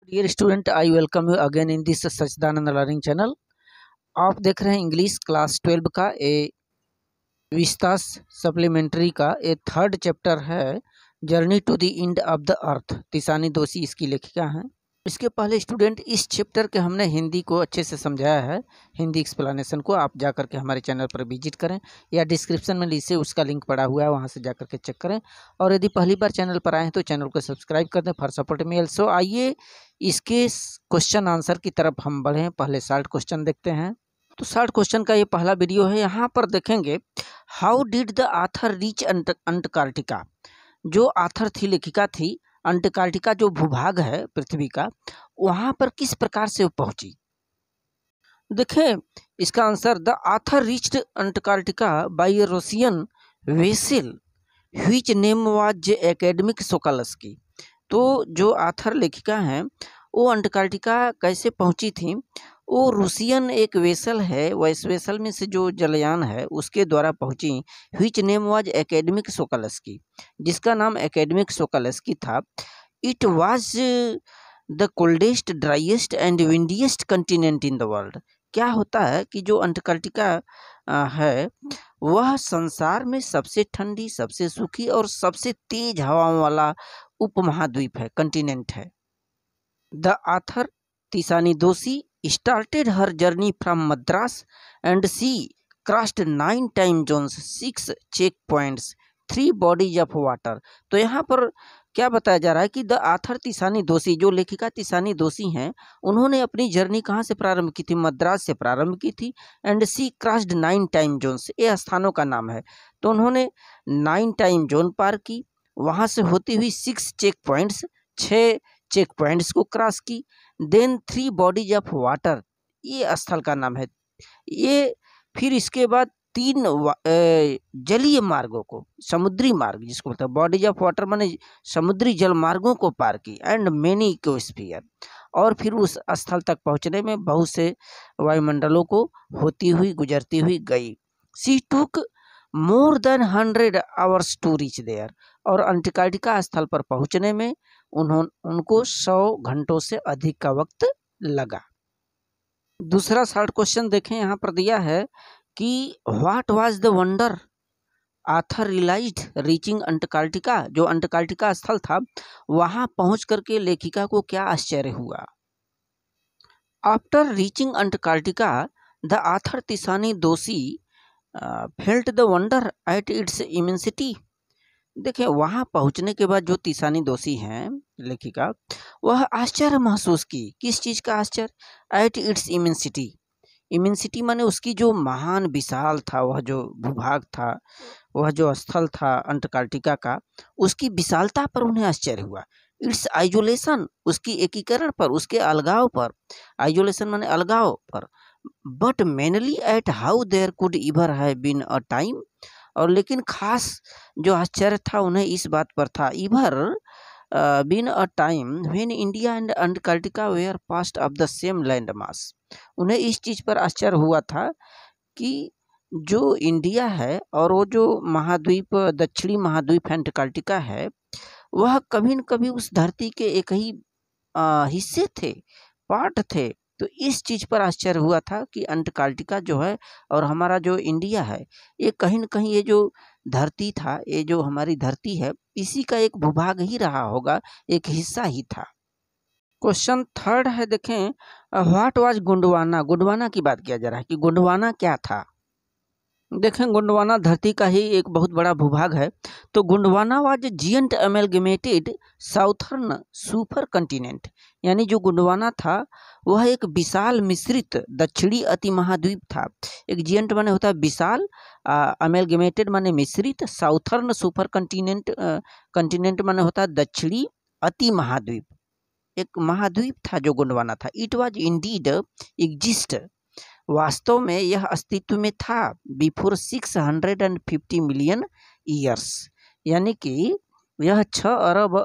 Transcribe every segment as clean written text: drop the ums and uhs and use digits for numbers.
Dear student, I welcome you again in this Sachchidanand learning channel. आप देख रहे हैं इंग्लिश क्लास 12 का ए विस्तास सप्लीमेंट्री का ए थर्ड चैप्टर है, journey to the end of the earth. Tishani Doshi इसकी लेखिका हैं। इसके पहले स्टूडेंट इस चैप्टर के हमने हिंदी को अच्छे से समझाया है। हिंदी एक्सप्लेनेशन को आप जा करके हमारे चैनल पर विजिट करें या डिस्क्रिप्शन में नीचे उसका लिंक पड़ा हुआ है, वहां से जा करके चेक करें। और यदि पहली बार चैनल पर आए हैं तो चैनल को सब्सक्राइब कर दें फॉर सपोर्ट मी ऑल्सो। आइए इसके क्वेश्चन आंसर की तरफ हम बढ़ें। पहले शॉर्ट क्वेश्चन देखते हैं। तो शॉर्ट क्वेश्चन का ये पहला वीडियो है। यहाँ पर देखेंगे, how did the author reach Antarctica. जो आथर थी, लेखिका थी, अंटार्कटिका जो भूभाग है पृथ्वी का, वहां पर किस प्रकार से वो पहुंची। देखें इसका answer, the author reached Antarctica by a Russian vessel which name was Akademik Shokalskiy. तो जो आथर लेखिका हैं वो अंटार्कटिका कैसे पहुंची थी, वो रूसियन एक वेसल है, वैस वेसल में से जो जलयान है उसके द्वारा पहुंची। Which name was Akademik Shokalskiy, जिसका नाम एकेडमिक सोकोल्स्की था। It was the coldest, driest and windiest continent in the world. क्या होता है कि जो अंटार्कटिका है वह संसार में सबसे ठंडी, सबसे सूखी और सबसे तेज हवाओं वाला उपमहाद्वीप है, कंटिनेंट है। द आथर तिसानी दोषी started her journey from Madras and she crossed 9 time zones, 6 checkpoints, 3 bodies of water। तो यहाँ पर क्या बताया जा रहा है कि द आथर तिसानी दोषी, जो लेखिका तिसानी दोषी हैं, उन्होंने अपनी जर्नी कहाँ से प्रारंभ की थी? मद्रास से प्रारंभ की थी। And she crossed 9 time zones, ये स्थानों का नाम है। तो उन्होंने 9 टाइम जोन पार की, वहाँ से होती हुई 6 चेक पॉइंट्स, 6 चेक पॉइंट्स को क्रॉस की। देन 3 बॉडीज ऑफ वाटर, ये स्थल का नाम है। ये फिर इसके बाद 3 जलीय मार्गों को, समुद्री मार्ग जिसको बोलते हैं, बॉडीज ऑफ वाटर माने समुद्री जल मार्गों को पार की। एंड मेनी इकोस्फीयर, और फिर उस स्थल तक पहुंचने में बहुत से वायुमंडलों को होती हुई, गुजरती हुई गई। She took more than 100 hours to reach there, और अंटार्कटिका स्थल पर पहुंचने में उनको 100 घंटों से अधिक का वक्त लगा। दूसरा शॉर्ट क्वेश्चन देखें, यहाँ पर दिया है कि what was the wonder author realized reaching Antarctica. जो अंटार्कटिका स्थल था, वहां पहुंच करके लेखिका को क्या आश्चर्य हुआ। After reaching Antarctica the author Tishani Doshi felt the wonder at its immensity. देखिए, वहां पहुंचने के बाद जो तिसानी दोषी हैं लेखिका, वह आश्चर्य महसूस की। किस चीज का आश्चर्य? Eight its immensity. इमेंसिटी माने उसकी जो महान विशाल था, वह जो भूभाग था, वह जो स्थल था अंटार्कटिका का, उसकी विशालता पर उन्हें आश्चर्य हुआ। इट्स आइसोलेशन, उसकी एकीकरण पर, उसके अलगाव पर। आइसोलेशन माने अलगाव पर। But mainly at how there could ever have been a time, और लेकिन खास जो आश्चर्य था उन्हें इस बात पर था, ever been a time when India and Antarctica were part of the same land mass. उन्हें इस चीज पर आश्चर्य हुआ था कि जो इंडिया है और वो जो महाद्वीप, दक्षिणी महाद्वीप अंटार्कटिका है, वह कभी न कभी उस धरती के एक ही हिस्से थे, पार्ट थे। तो इस चीज पर आश्चर्य हुआ था कि अंटार्कटिका जो है और हमारा जो इंडिया है, ये कहीं न कहीं ये जो धरती था, ये जो हमारी धरती है, इसी का एक भूभाग ही रहा होगा, एक हिस्सा ही था। क्वेश्चन थर्ड है, देखें, व्हाट वाज गोंडवाना। गोंडवाना की बात किया जा रहा है कि गोंडवाना क्या था। देखें, गोंडवाना धरती का ही एक बहुत बड़ा भूभाग है। तो Gondwana was giant amalgamated southern super continent, यानी जो गोंडवाना था वह एक विशाल मिश्रित दक्षिणी अति महाद्वीप था। एक जियंट माने होता है विशाल, अमेलगमेटेड माने मिश्रित, साउथर्न सुपर कंटिनेंट, कंटिनेंट माने होता है दक्षिणी अति महाद्वीप। एक महाद्वीप था जो गोंडवाना था। इट वाज इंडीड एग्जिस्ट, वास्तव में यह अस्तित्व में था, बिफोर 650 मिलियन ईयर्स, यानी कि यह 6 अरब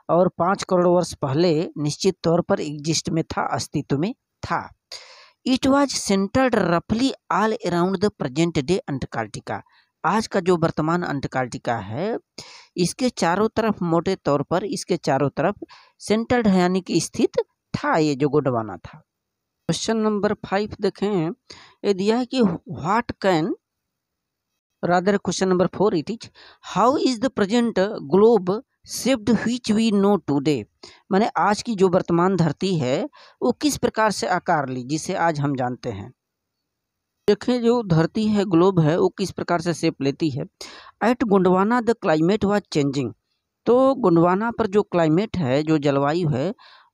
और 5 करोड़ वर्ष पहले निश्चित तौर पर एग्जिस्ट में था, अस्तित्व में था। इट वाज सेंटर्ड रफली all around the present day Antarctica. आज का जो वर्तमान अंटार्कटिका है, इसके चारों तरफ, मोटे तौर पर इसके चारों तरफ सेंटर्ड है, यानी कि स्थित था ये जो गोंडवाना था। क्वेश्चन नंबर 5 देखें, ये दिया है कि what can, rather question number 4 it is, how is the present globe shaped which we know today. माने आज की जो वर्तमान धरती है वो किस प्रकार से आकार ली जिसे आज हम जानते हैं। देखें जो धरती है, ग्लोब है, वो किस प्रकार से शेप लेती है। At Gondwana the climate was changing, तो गोंडवाना पर जो क्लाइमेट है, जो जलवायु है,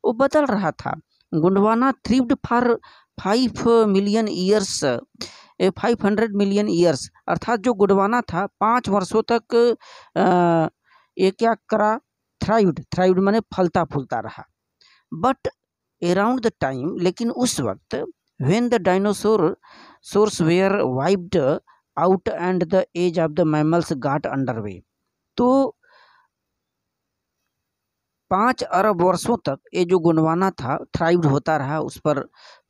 वो बदल रहा था। Gondwana thrived for 5 million years, 500 million years, अर्थात जो गोंडवाना था 5 वर्षों तक ये क्या करा, थ्राइव्ड माने फलता फूलता रहा। बट अराउंड द टाइम, लेकिन उस वक्त, when the dinosaurs were wiped out and the age of the mammals got underway, तो 5 अरब वर्षों तक ये जो गोंडवाना था थ्राइव्ड होता रहा, उस पर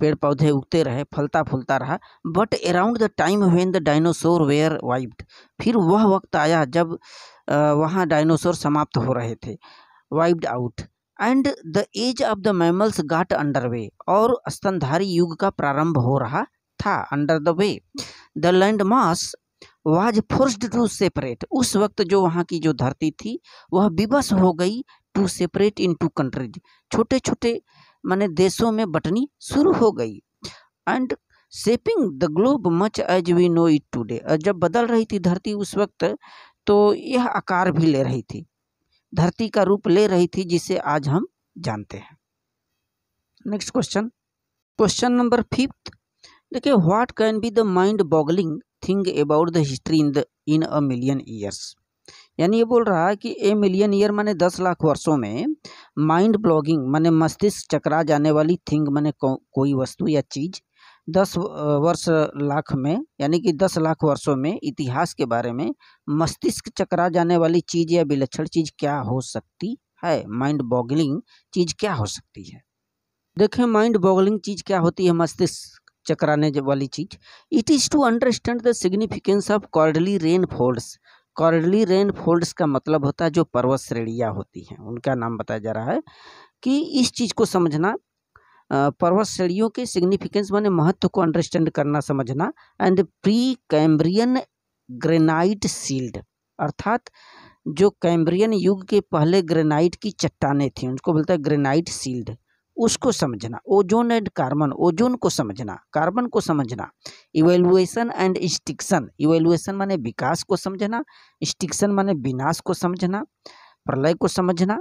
पेड़ पौधे उगते रहे, फलता फूलता रहा। But around the time when the dinosaur were wiped, फिर वह वक्त आया जब वहाँ डायनासोर समाप्त हो रहे थे, wiped out, and the age of the mammals got underway, और स्तनधारी युग का प्रारंभ हो रहा था, under the way. The land mass was forced to separate, उस वक्त जो वहाँ की जो धरती थी वह विवश हो गई, to separate into countries, छोटे छोटे माने देशों में बटनी शुरू हो गई। And shaping the globe much as we know it today, जब बदल रही थी धरती उस वक्त, तो यह आकार भी ले रही थी, धरती का रूप ले रही थी, जिसे आज हम जानते हैं। नेक्स्ट क्वेश्चन, क्वेश्चन नंबर 5 देखिए, what can be the mind boggling thing about the history in a million years. यानी ये बोल रहा है कि ए मिलियन ईयर माने 10 लाख वर्षों में, माइंड ब्लॉगिंग माने मस्तिष्क चकरा जाने वाली थिंग माने कोई वस्तु या चीज, 10 वर्ष लाख में, यानी कि 10 लाख वर्षों में इतिहास के बारे में मस्तिष्क चकरा जाने वाली चीज या विलक्षण चीज क्या हो सकती है। माइंड बॉगलिंग चीज क्या हो सकती है। देखें माइंड बॉगलिंग चीज क्या होती है, मस्तिष्क चकराने वाली चीज। It is to understand the significance of cordly rainfalls. Cordly rainfalls का मतलब होता है जो पर्वत श्रेणियाँ होती हैं, उनका नाम बताया जा रहा है कि इस चीज को समझना, पर्वत श्रेणियों के सिग्निफिकेंस माने महत्व को अंडरस्टैंड करना, समझना। And pre Cambrian granite shield, अर्थात जो कैम्ब्रियन युग के पहले ग्रेनाइट की चट्टानें थी उनको बोलता है ग्रेनाइट शील्ड, उसको समझना। ओजोन एंड कार्बन, ओजोन को समझना, कार्बन को समझना। इवेल्युएशन एंड एक्सटिंक्शन, इवेल्युएशन माने विकास को समझना, एक्सटिंक्शन माने विनाश को समझना, प्रलय को समझना,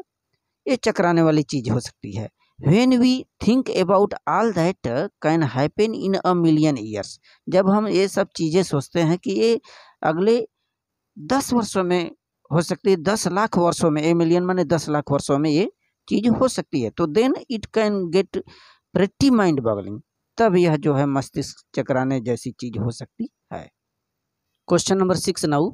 ये चकराने वाली चीज हो सकती है। When we think about all that can happen in a million years, जब हम ये सब चीज़ें सोचते हैं कि ये अगले 10 वर्षों में हो सकती है, 10 लाख वर्षों में, ए मिलियन माने 10 लाख वर्षों में ये चीज़ हो सकती है, तो then it can get pretty mind boggling, तब यह जो है मस्तिष्क चकराने जैसी चीज हो सकती है। Question number 6 now,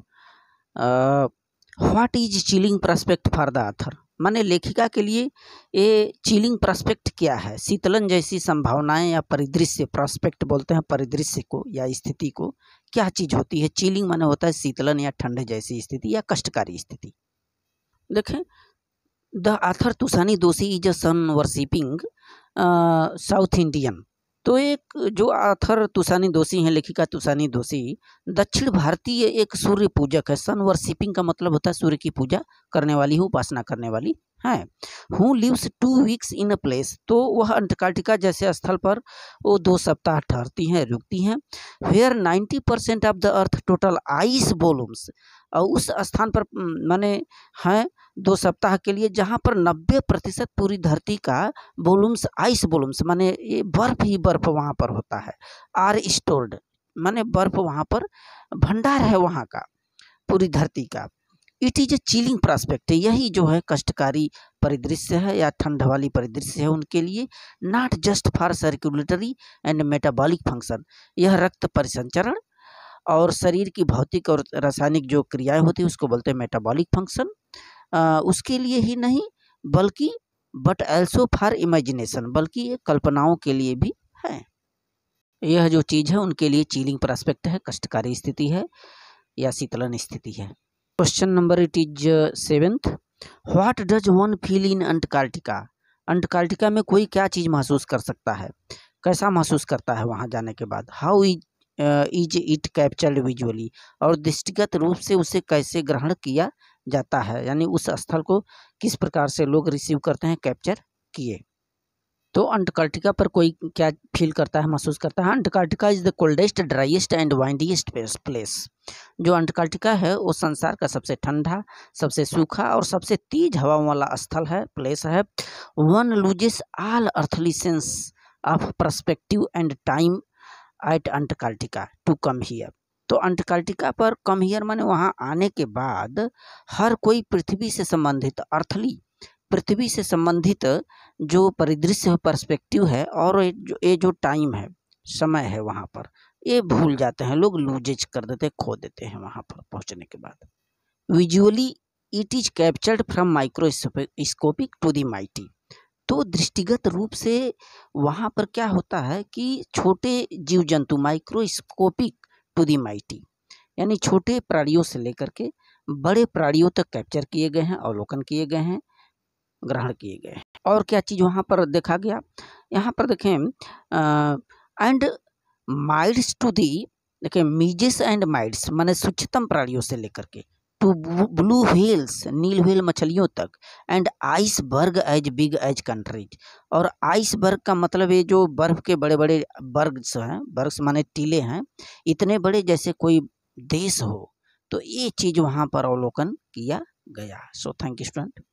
what is chilling prospect for the author. माने लेखिका के लिए ये चिलिंग प्रोस्पेक्ट क्या है, शीतलन जैसी संभावनाएं या परिदृश्य, प्रोस्पेक्ट बोलते हैं परिदृश्य को या स्थिति को, क्या चीज होती है। चिलिंग माने होता है शीतलन या ठंड जैसी स्थिति या कष्टकारी स्थिति। देखें the author Tishani Doshi is a sun worshipping South Indian, तो एक जो ऑथर तुसानी दोषी हैं, लेखिका तुसानी दोषी दक्षिण भारतीय एक सूर्य पूजक है। सन वर्शिपिंग का मतलब होता है सूर्य की पूजा करने वाली, उपासना करने वाली है। Who lives 2 weeks in a place, तो वह अंटार्कटिका जैसे स्थल पर वो 2 सप्ताह ठहरती हैं, रुकती हैं। Where 90% of the earth total ice volumes, और उस स्थान पर माने हैं 2 सप्ताह के लिए जहाँ पर 90% पूरी धरती का वॉल्यूम्स, आइस वॉल्यूम्स माने ये बर्फ ही बर्फ वहाँ पर होता है। आर स्टोर्ड माने बर्फ वहाँ पर भंडार है वहाँ का, पूरी धरती का। It is a chilling prospect, यही जो है कष्टकारी परिदृश्य है या ठंड वाली परिदृश्य है उनके लिए। Not just for circulatory and metabolic function, यह रक्त परिसंचरण और शरीर की भौतिक और रासायनिक जो क्रियाएं होती है उसको बोलते हैं मेटाबॉलिक फंक्शन, उसके लिए ही नहीं बल्कि बट एल्सो फॉर इमेजिनेशन, बल्कि ये कल्पनाओं के लिए भी है। यह जो चीज़ है उनके लिए चिलिंग प्रोस्पेक्ट है, कष्टकारी स्थिति है या शीतलन स्थिति है। Question number it is 7th, what does one feel in Antarctica. Antarctica में कोई क्या चीज़ महसूस कर सकता है, कैसा महसूस करता है वहाँ जाने के बाद। How is it captured visually, और दृष्टिगत रूप से उसे कैसे ग्रहण किया जाता है, यानी उस स्थल को किस प्रकार से लोग रिसीव करते हैं, कैप्चर किए। तो अंटार्कटिका पर कोई क्या फील करता है, महसूस करता है। Antarctica is the coldest, driest and windiest place. जो अंटार्कटिका है वो संसार का सबसे ठंडा, सबसे सूखा और सबसे तेज हवा वाला स्थल है, प्लेस है। One loses all earthly sense of perspective and time at Antarctica to come here. तो अंटार्कटिका पर कम हियर माने वहाँ आने के बाद हर कोई पृथ्वी से संबंधित, अर्थली पृथ्वी से संबंधित जो परिदृश्य पर्सपेक्टिव है और ये जो टाइम है, समय है, वहाँ पर ये भूल जाते हैं लोग, लूजेज कर देते, खो देते हैं वहाँ पर पहुँचने के बाद। Visually it is captured from microscopic to the mighty. तो दृष्टिगत रूप से वहाँ पर क्या होता है कि छोटे जीव जंतु, माइक्रोस्कोपिक टू दी माइटी, यानी छोटे प्राणियों से लेकर के बड़े प्राणियों तक कैप्चर किए गए हैं, अवलोकन किए गए हैं, ग्रहण किए गए हैं। और क्या चीज़ वहाँ पर देखा गया, यहाँ पर देखें एंड माइड्स टू दी, देखें मीजेस एंड माइड्स माने सूक्ष्मतम प्राणियों से लेकर के टू ब्लू व्हेल्स, नील व्हेल मछलियों तक, and iceberg as big as countries. और आइसबर्ग का मतलब ये जो बर्फ के बड़े बड़े बर्ग्स हैं, बर्ग्स माने टीले हैं, इतने बड़े जैसे कोई देश हो। तो ये चीज़ वहाँ पर अवलोकन किया गया। So thank you student.